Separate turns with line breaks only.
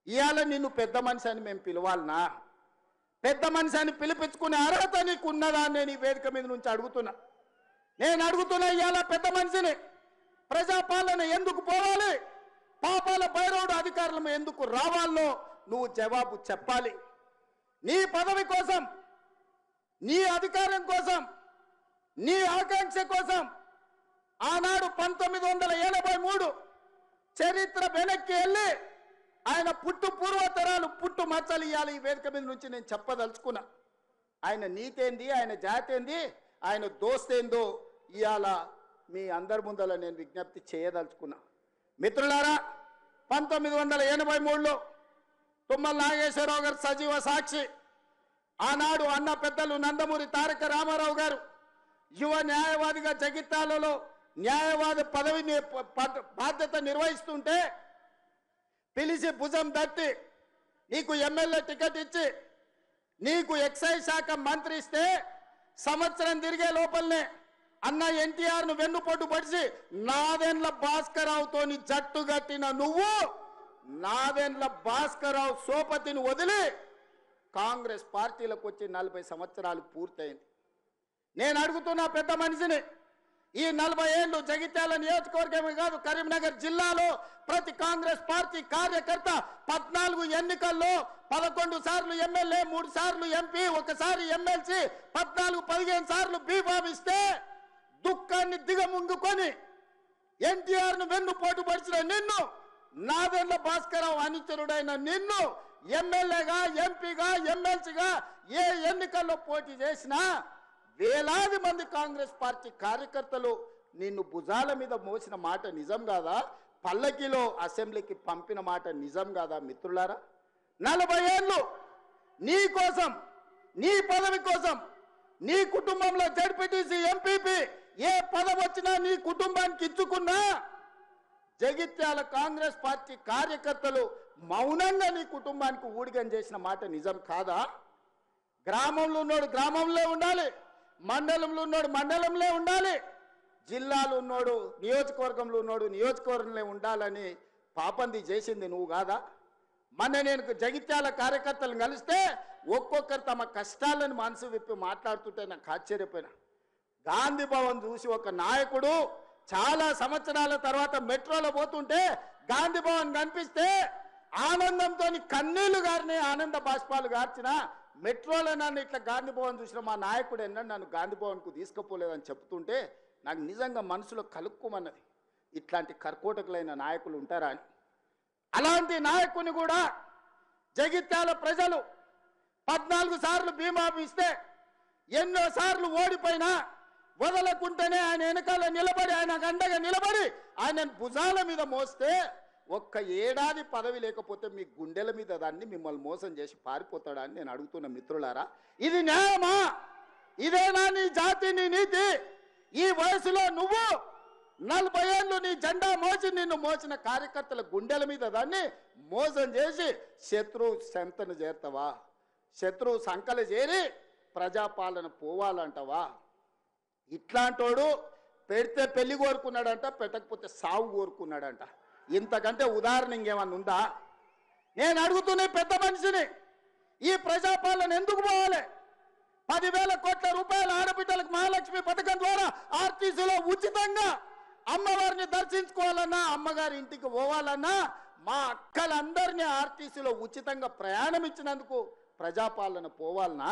ఇవాళ నిన్ను పెద్ద మనిషి అని మేము పిలవాలనా? పెద్ద మనిషి అని పిలిపించుకునే అర్హత నీకు ఉన్నదా అని నేను ఈ వేదిక మీద నుంచి అడుగుతున్నా. నేను అడుగుతున్నా, ఇవాళ పెద్ద మనిషిని ప్రజాపాలన ఎందుకు పోవాలి, పాపాల భైరవుడు అధికారులు ఎందుకు రావాలో నువ్వు జవాబు చెప్పాలి. నీ పదవి కోసం, నీ అధికారం కోసం, నీ ఆకాంక్ష కోసం ఆనాడు 1983 చరిత్ర వెనక్కి వెళ్ళి ఆయన పుట్టు పూర్వతరాలు పుట్టు మచ్చలు ఇవ్వాలి. ఈ వేదిక మీద నుంచి నేను చెప్పదలుచుకున్నా. ఆయన నీతేంది, ఆయన జాతేంది, ఆయన దోస్తేందో ఇవాళ మీ అందరి ముందర నేను విజ్ఞప్తి చేయదలుచుకున్నా. మిత్రులారా, 1983లో తుమ్మల నాగేశ్వరరావు గారు సజీవ సాక్షి. ఆనాడు అన్న పెద్దలు నందమూరి తారక రామారావు గారు యువ న్యాయవాదిగా జగిత్యాలలో న్యాయవాది పదవిని బాధ్యత నిర్వహిస్తుంటే పిలిచి భుజం తట్టి నీకు ఎమ్మెల్యే టికెట్ ఇచ్చి నీకు ఎక్సైజ్ శాఖ మంత్రి ఇస్తే సంవత్సరం తిరిగే లోపలనే అన్న ఎన్టీఆర్ను వెన్నుపోటు పడిచి నాదెండ్ల భాస్కరరావుతోని జట్టు కట్టిన నువ్వు నాదెండ్ల భాస్కరరావు సోపతిని వదిలి కాంగ్రెస్ పార్టీలకు వచ్చి 40 సంవత్సరాలు పూర్తయింది. నేను అడుగుతున్నా పెద్ద మనిషిని, ఈ 40 ఏళ్ళు జగిత్యాల నియోజకవర్గమే కాదు కరీంనగర్ జిల్లాలో ప్రతి కాంగ్రెస్ పార్టీ కార్యకర్త 14 ఎన్నికల్లో 11 సార్లు ఎమ్మెల్యే, 3 సార్లు ఎంపీ, 1 సారి ఎమ్మెల్సీ, 14-15 సార్లు బీఫామ్ ఇస్తే దుఃఖాన్ని దిగముంగుకొని ఎన్టీఆర్ను వెన్నుపోటు పడిచిన నిన్ను, నాదెండ్ల భాస్కరరావు అనుచరుడైన నిన్ను ఎమ్మెల్యేగా, ఎంపీగా, ఎమ్మెల్సీగా ఏ ఎన్నికల్లో పోటీ చేసినా వేలాది మంది కాంగ్రెస్ పార్టీ కార్యకర్తలు నిన్ను భుజాల మీద మోసిన మాట నిజం కాదా? పల్లకిలో అసెంబ్లీకి పంపిన మాట నిజం కాదా? మిత్రులారా, 40 ఏళ్ళు నీ కోసం, నీ పదవి కోసం, నీ కుటుంబంలో జడ్పీటీసీ, ఎంపీపీ ఏ పదవి వచ్చినా నీ కుటుంబానికి ఇచ్చుకున్నా జగిత్యాల కాంగ్రెస్ పార్టీ కార్యకర్తలు మౌనంగా నీ కుటుంబానికి ఊడిగం చేసిన మాట నిజం కాదా? గ్రామంలో ఉన్నోడు గ్రామంలో ఉండాలి, మండలంలో ఉన్నోడు మండలంలో ఉండాలి, జిల్లాలో ఉన్నోడు నియోజకవర్గంలో ఉన్నోడు నియోజకవర్గంలో ఉండాలని పాపంది చేసింది నువ్వు కాదా? మొన్న నేను జగిత్యాల కార్యకర్తలను కలిస్తే ఒక్కొక్కరు తమ కష్టాలను మనసు విప్పి మాట్లాడుతుంటే నాకు ఆశ్చర్యపోయినా. గాంధీ భవన్ చూసి ఒక నాయకుడు చాలా సంవత్సరాల తర్వాత మెట్రోలో పోతుంటే గాంధీ భవన్ కనిపిస్తే ఆనందంతో కన్నీళ్లు గారిని ఆనంద బాష్పాలు గార్చిన మెట్రోలో నన్ను ఇట్లా గాంధీ భవన్ చూసిన మా నాయకుడు ఎన్నడూ నన్ను గాంధీ భవన్కు తీసుకుపోలేదని చెప్తుంటే నాకు నిజంగా మనసులో కలుక్కుమన్నది. ఇట్లాంటి కర్కోటకులైన నాయకులు ఉంటారా అని. అలాంటి నాయకుని కూడా జగిత్యాల ప్రజలు 14 సార్లు బీమా ఇస్తే ఎన్నో సార్లు ఓడిపోయినా వదలకుంటేనే ఆయన వెనకాల నిలబడి, ఆయన గండగా నిలబడి ఆయన భుజాల మీద మోస్తే ఒక్క ఏడాది పదవి లేకపోతే మీ గుండెల మీద దాన్ని మిమ్మల్ని మోసం చేసి పారిపోతాడా అని నేను అడుగుతున్న మిత్రులారా. ఇది న్యాయమా? ఇదేనా నీ జాతి, నీ నీతి? ఈ వయసులో నువ్వు 40 ఏళ్ళు నీ జెండా మోసి నిన్ను మోసిన కార్యకర్తల గుండెల మీద దాన్ని మోసం చేసి శత్రువు సంతను చేరుతావా? శత్రువు సంకలు చేరి ప్రజాపాలన పోవాలంటావా? ఇట్లాంటోడు పెడితే పెళ్లి కోరుకున్నాడంట, పెట్టకపోతే సావు కోరుకున్నాడంట. ఇంతకంటే ఉదాహరణ ఇంకేమన్నా ఉందా? నేను అడుగుతున్న పెద్ద మనిషిని, ఈ ప్రజాపాలన ఎందుకు పోవాలి? 10,000 కోట్ల రూపాయల ఆడబిడ్డలకు మహాలక్ష్మి పథకం ద్వారా ఆర్టీసీలో ఉచితంగా అమ్మవారిని దర్శించుకోవాలన్నా, అమ్మగారి ఇంటికి పోవాలన్నా మా అక్కలందరినీ ఆర్టీసీలో ఉచితంగా ప్రయాణం ఇచ్చినందుకు ప్రజాపాలన పోవాలన్నా?